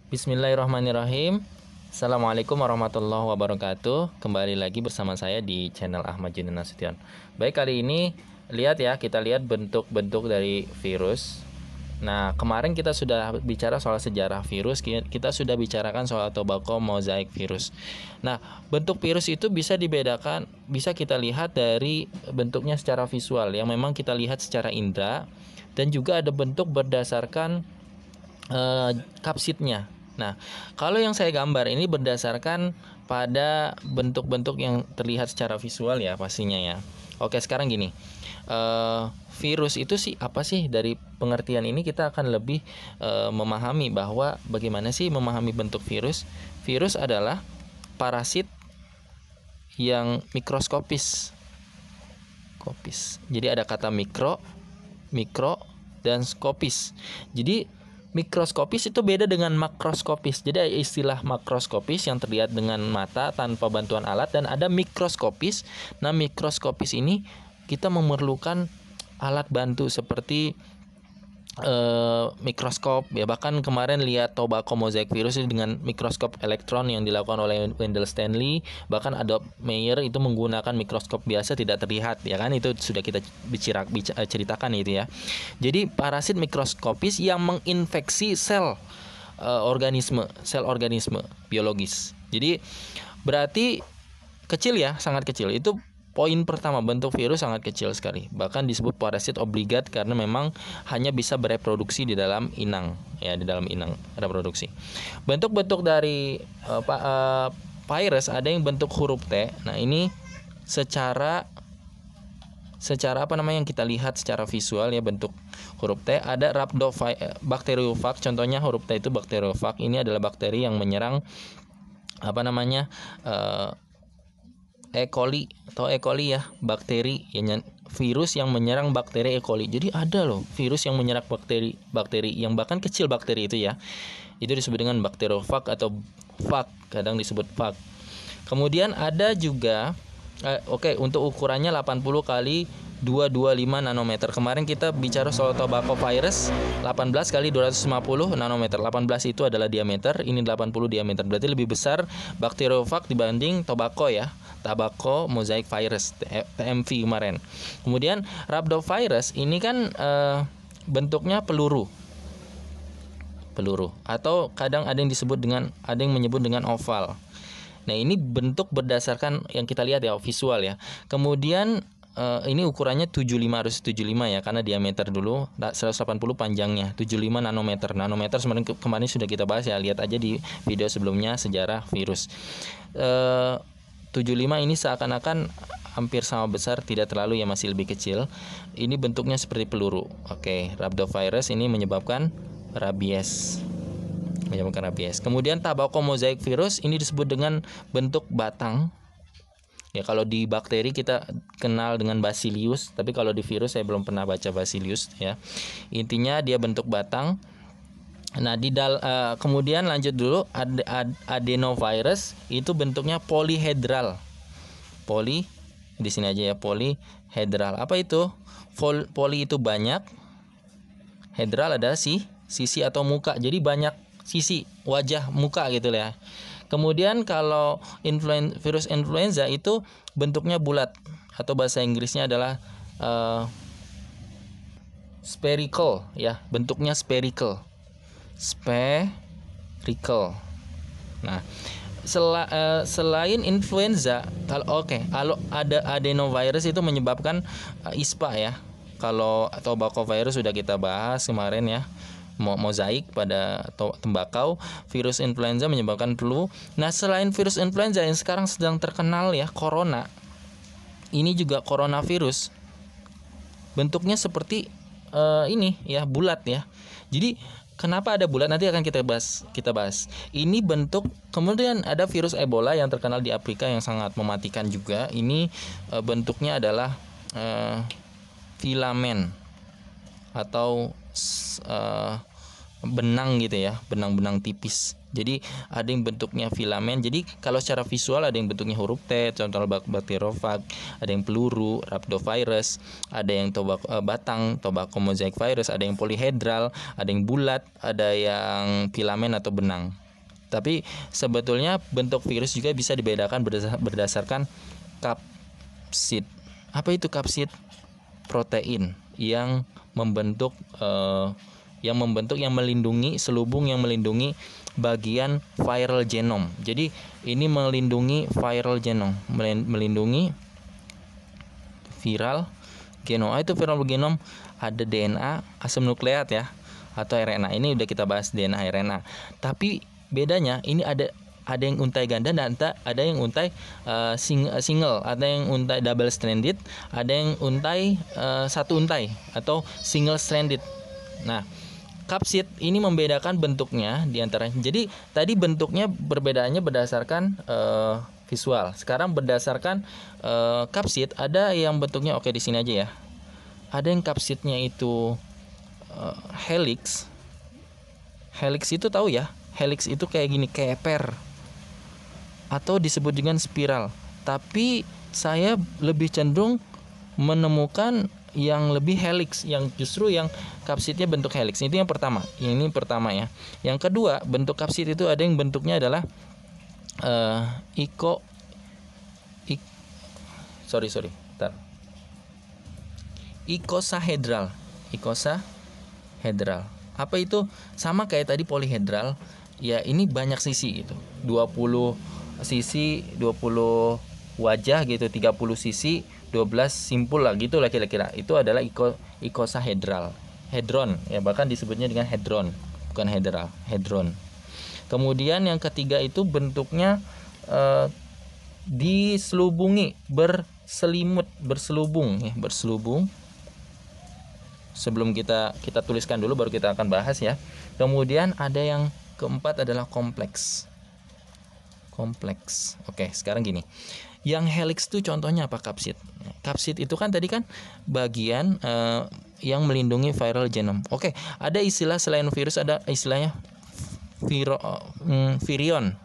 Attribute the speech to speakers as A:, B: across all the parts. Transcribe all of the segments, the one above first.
A: Bismillahirrahmanirrahim. Assalamualaikum warahmatullahi wabarakatuh. Kembali lagi bersama saya di channel Ahmad Junan Nasution. Baik, kali ini kita lihat bentuk-bentuk dari virus. Nah, kemarin kita sudah bicara soal sejarah virus, kita sudah bicarakan soal tobacco mosaic virus. Nah, bentuk virus itu bisa dibedakan, bisa kita lihat dari bentuknya secara visual yang memang kita lihat secara indera, dan juga ada bentuk berdasarkan kapsitnya. Nah, kalau yang saya gambar ini berdasarkan pada bentuk-bentuk yang terlihat secara visual ya pastinya ya. Oke, sekarang gini, virus itu sih apa sih? Dari pengertian ini kita akan lebih memahami bahwa bagaimana sih memahami bentuk virus. Virus adalah parasit yang mikroskopis. Jadi ada kata mikro, dan skopis. Jadi mikroskopis itu beda dengan makroskopis. Jadi ada istilah makroskopis yang terlihat dengan mata tanpa bantuan alat, dan ada mikroskopis. Nah, mikroskopis ini kita memerlukan alat bantu seperti mikroskop ya. Bahkan kemarin lihat tobacco mosaic virus ini dengan mikroskop elektron yang dilakukan oleh Wendell Stanley. Bahkan Adobe Meyer itu menggunakan mikroskop biasa tidak terlihat ya kan, itu sudah kita ceritakan itu ya. Jadi parasit mikroskopis yang menginfeksi sel organisme biologis. Jadi berarti kecil ya, sangat kecil. Itu poin pertama, bentuk virus sangat kecil sekali. Bahkan disebut parasit obligat karena memang hanya bisa bereproduksi di dalam inang ya, di dalam inang reproduksi. Bentuk-bentuk dari virus ada yang bentuk huruf T. Nah, ini secara yang kita lihat secara visual ya, bentuk huruf T. Ada Rhabdobacteriophage, contohnya huruf T itu Bacteriophage. Ini adalah bakteri yang menyerang E. coli atau E. coli ya, bakteri yang virus yang menyerang bakteri E. coli. Jadi ada loh virus yang menyerang bakteri yang bahkan kecil bakteri itu ya. Itu disebut dengan Bacteriophage atau phage, kadang disebut phage. Kemudian ada juga untuk ukurannya 80 kali 225 nanometer. Kemarin kita bicara soal tobacco virus 18 kali 250 nanometer. 18 itu adalah diameter, ini 80 diameter. Berarti lebih besar Bacteriophage dibanding tobacco ya. Tobacco mosaic virus TMV kemarin. Kemudian Rhabdovirus ini kan bentuknya peluru atau kadang ada yang menyebut dengan oval. Nah, ini bentuk berdasarkan yang kita lihat ya, visual ya. Kemudian ini ukurannya 75 ya, karena diameter dulu 180 panjangnya, 75 nanometer. Nanometer kemarin sudah kita bahas ya, lihat aja di video sebelumnya sejarah virus. 75 ini seakan-akan hampir sama besar, tidak terlalu ya, masih lebih kecil. Ini bentuknya seperti peluru. Oke, Rhabdovirus ini menyebabkan rabies. Kemudian tobacco mosaic virus ini disebut dengan bentuk batang. Ya, kalau di bakteri kita kenal dengan Bacillus, tapi kalau di virus saya belum pernah baca Bacillus ya. Intinya dia bentuk batang. Nah, kemudian lanjut dulu, adenovirus itu bentuknya polihedral. Di sini aja ya, polihedral. Apa itu? Poli itu banyak, hedral adalah sisi atau muka. Jadi banyak sisi, wajah, muka gitu ya. Kemudian kalau virus influenza itu bentuknya bulat, atau bahasa Inggrisnya adalah spherical ya, bentuknya spherical. Nah, selain influenza, kalau ada adenovirus itu menyebabkan ISPA ya. Kalau tobacco virus sudah kita bahas kemarin ya, mozaik pada tembakau. Virus influenza menyebabkan flu. Nah, selain virus influenza yang sekarang sedang terkenal ya, corona, ini juga coronavirus. Bentuknya seperti ini ya, bulat ya. Jadi kenapa ada bulat, nanti akan kita bahas. Ini bentuk. Kemudian ada virus Ebola yang terkenal di Afrika yang sangat mematikan juga. Ini bentuknya adalah filamen atau benang gitu ya, benang-benang tipis. Jadi ada yang bentuknya filamen. Jadi kalau secara visual ada yang bentuknya huruf T, contoh bacteriophage, ada yang peluru, rhabdovirus, ada yang batang, tobacco mosaic virus, ada yang polyhedral, ada yang bulat, ada yang filamen atau benang. Tapi sebetulnya bentuk virus juga bisa dibedakan berdasarkan kapsid. Apa itu kapsid? Protein yang membentuk yang melindungi selubung yang melindungi bagian viral genome. Jadi ini melindungi viral genome, melindungi viral genome. Itu viral genome ada DNA, asam nukleat ya, atau RNA. Ini udah kita bahas DNA, RNA. Tapi bedanya ini ada yang untai ganda dan ada yang untai single, ada yang untai double stranded, ada yang untai satu untai atau single stranded. Nah, kapsid ini membedakan bentuknya diantaranya. Jadi tadi bentuknya perbedaannya berdasarkan visual. Sekarang berdasarkan kapsid, ada yang bentuknya oke di sini aja ya. Ada yang kapsidnya itu helix. Helix itu tahu ya? Helix itu kayak gini, kayak per, atau disebut dengan spiral. Tapi saya lebih cenderung menemukan yang lebih helix, yang justru yang kapsidnya bentuk helix. Itu yang pertama. Ini pertama ya. Yang kedua, bentuk kapsid itu ada yang bentuknya adalah icosahedral. Icosahedral. Apa itu? Sama kayak tadi polyhedral. Ya, ini banyak sisi gitu. 20 sisi, 20 wajah gitu, 30 sisi, 12 simpul lah gitu lah kira-kira. Itu adalah icosahedral. Hedron ya, bahkan disebutnya dengan hedron, bukan hedral, hedron. Kemudian yang ketiga itu bentuknya diselubungi, berselubung ya, berselubung. Sebelum kita tuliskan dulu, baru kita akan bahas ya. Kemudian ada yang keempat adalah kompleks. Oke, sekarang gini. Yang helix itu contohnya apa? Kapsid. Kapsid itu kan tadi kan bagian yang melindungi viral genome. Oke, ada istilah selain virus, ada istilahnya virion.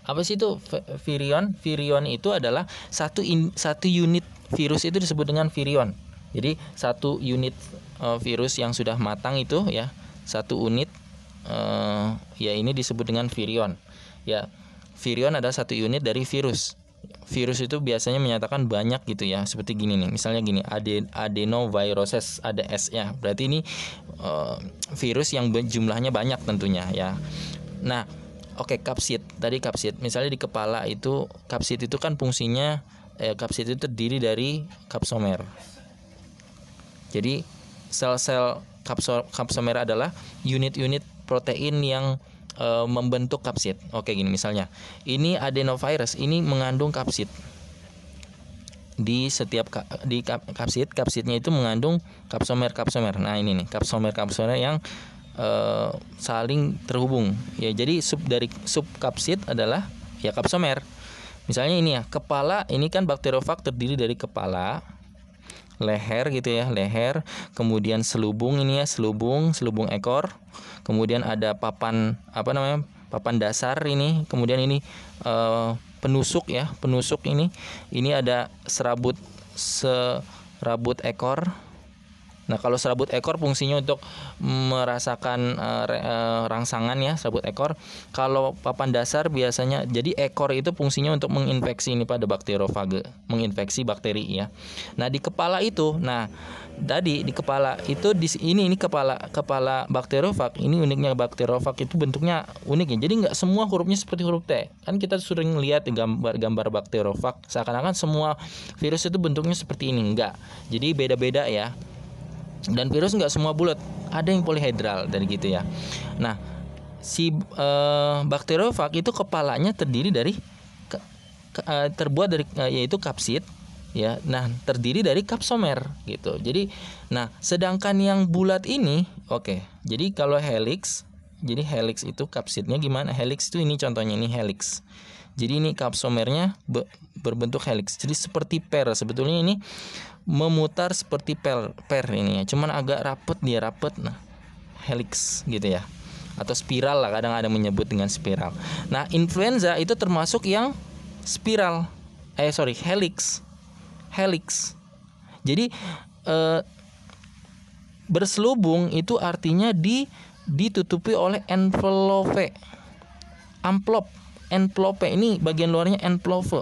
A: Apa sih itu virion? Virion itu adalah satu unit virus itu disebut dengan virion. Jadi satu unit virus yang sudah matang itu ya, satu unit ya ini disebut dengan virion. Ya, virion adalah satu unit dari virus. Virus itu biasanya menyatakan banyak gitu ya, seperti gini nih. Misalnya gini, adenoviruses, ada S-nya. Berarti ini virus yang jumlahnya banyak tentunya ya. Nah, oke, kapsid. Tadi kapsid. Misalnya di kepala itu, kapsid itu kan fungsinya kapsid itu terdiri dari kapsomer. Jadi sel-sel kapsomer adalah unit-unit protein yang membentuk kapsid. Oke, gini misalnya. Ini adenovirus, ini mengandung kapsid. Di setiap kapsidnya itu mengandung kapsomer. Nah, ini nih, kapsomer yang saling terhubung. Ya, jadi dari sub kapsid adalah ya kapsomer. Misalnya ini ya, kepala, ini kan bacteriophage terdiri dari kepala, leher gitu ya, leher, kemudian selubung ini ya, selubung ekor, kemudian ada papan papan dasar ini, kemudian ini penusuk ya, penusuk ini ada serabut ekor. Nah, kalau serabut ekor fungsinya untuk merasakan rangsangan ya, serabut ekor. Kalau papan dasar biasanya, jadi ekor itu fungsinya untuk menginfeksi ini pada bakteriofage, menginfeksi bakteri ya. Nah, di kepala itu, nah tadi di kepala itu ini kepala bakteriofage. Ini uniknya bakteriofage itu bentuknya unik ya. Jadi nggak semua hurufnya seperti huruf T. Kan kita sering lihat gambar bakteriofage, seakan-akan semua virus itu bentuknya seperti ini. Enggak. Jadi beda-beda ya. Dan virus nggak semua bulat, ada yang polyhedral dari gitu ya. Nah, si bakteriofage itu kepalanya terdiri dari terbuat dari yaitu kapsid ya. Nah, terdiri dari kapsomer gitu. Jadi, nah sedangkan yang bulat ini, oke. Jadi kalau helix, jadi helix itu kapsidnya gimana? Helix itu ini contohnya, ini helix. Jadi ini kapsomernya berbentuk helix. Jadi seperti per. Sebetulnya ini memutar seperti per ini ya. Cuman agak rapet dia. Nah, helix gitu ya, atau spiral lah, kadang ada menyebut dengan spiral. Nah, influenza itu termasuk yang spiral, helix. Jadi berselubung itu artinya ditutupi oleh envelope. Envelope ini bagian luarnya envelope.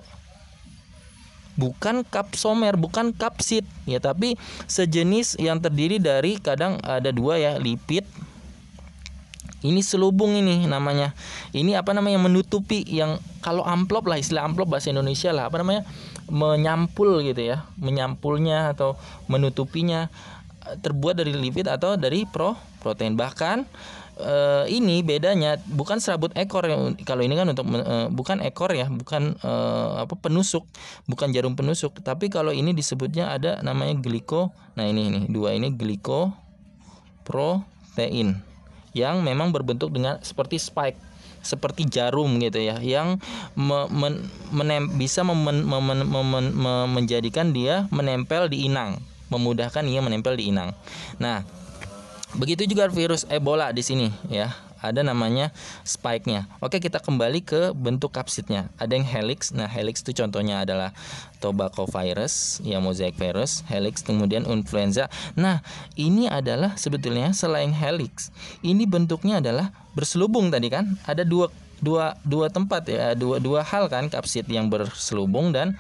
A: Bukan kapsomer, bukan kapsid ya, tapi sejenis yang terdiri dari, kadang ada dua ya, lipid. Ini selubung ini namanya. Ini apa namanya, menutupi, yang kalau amplop lah, istilah amplop bahasa Indonesia lah, apa namanya, menyampul gitu ya, menyampulnya atau menutupinya, terbuat dari lipid atau dari protein. Bahkan ini bedanya bukan serabut ekor. Kalau ini kan untuk bukan ekor ya, bukan penusuk, bukan jarum penusuk. Tapi kalau ini disebutnya ada namanya Nah ini dua ini glikoprotein yang memang berbentuk dengan seperti spike, seperti jarum gitu ya, yang bisa menjadikan dia menempel di inang, memudahkan ia menempel di inang. Nah, begitu juga virus Ebola di sini ya, ada namanya spike-nya. Oke, kita kembali ke bentuk kapsidnya. Ada yang helix. Nah, helix itu contohnya adalah tobacco virus, ya, mosaic virus, helix, kemudian influenza. Nah, ini adalah sebetulnya selain helix, ini bentuknya adalah berselubung tadi kan. Ada dua tempat ya, dua hal kan, kapsid yang berselubung dan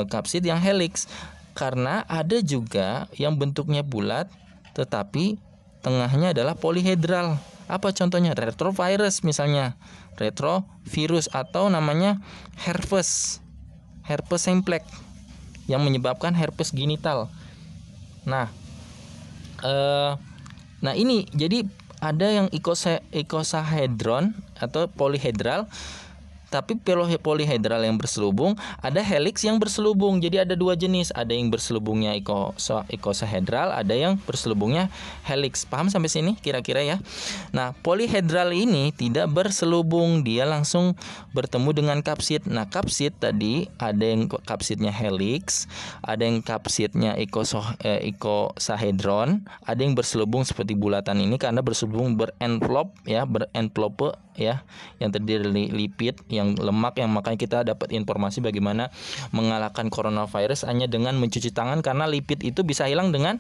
A: kapsid yang helix. Karena ada juga yang bentuknya bulat tetapi tengahnya adalah polihedral. Apa contohnya? Retrovirus misalnya, retrovirus, atau namanya herpes simplex yang menyebabkan herpes genital. Nah, ini jadi ada yang icosahedron atau polihedral. Tapi polihedral yang berselubung, ada helix yang berselubung. Jadi ada dua jenis, ada yang berselubungnya icosahedral, ada yang berselubungnya helix. Paham sampai sini kira-kira ya? Nah, polihedral ini tidak berselubung, dia langsung bertemu dengan kapsid. Nah, kapsid tadi ada yang kapsidnya helix, ada yang kapsidnya icosahedron, ada yang berselubung seperti bulatan ini karena berselubung berenvelope ya, yang terdiri dari lipid, yang lemak, yang makanya kita dapat informasi bagaimana mengalahkan coronavirus hanya dengan mencuci tangan, karena lipid itu bisa hilang dengan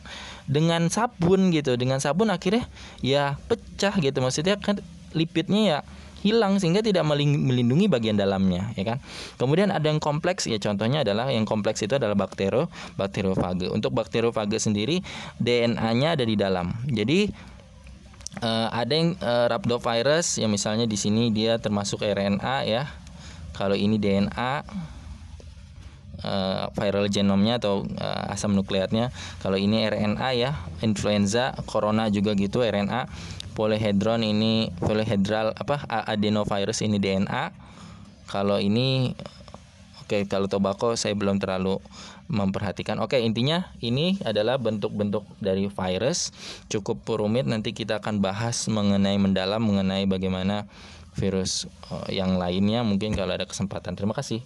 A: sabun gitu. Dengan sabun akhirnya ya pecah gitu, maksudnya kan lipidnya ya hilang sehingga tidak melindungi bagian dalamnya ya kan. Kemudian ada yang kompleks ya, contohnya adalah yang kompleks itu adalah bakteriofage. Untuk bakteriofage sendiri DNA-nya ada di dalam. Jadi ada yang rhabdovirus ya, misalnya di sini dia termasuk RNA ya. Kalau ini DNA, viral genomnya atau asam nukleatnya. Kalau ini RNA ya, influenza, corona juga gitu RNA. Polihedral adenovirus ini DNA. Kalau ini kalau tobacco saya belum terlalu memperhatikan. Intinya ini adalah bentuk-bentuk dari virus, cukup rumit. Nanti kita akan bahas mengenai bagaimana virus yang lainnya mungkin kalau ada kesempatan. Terima kasih.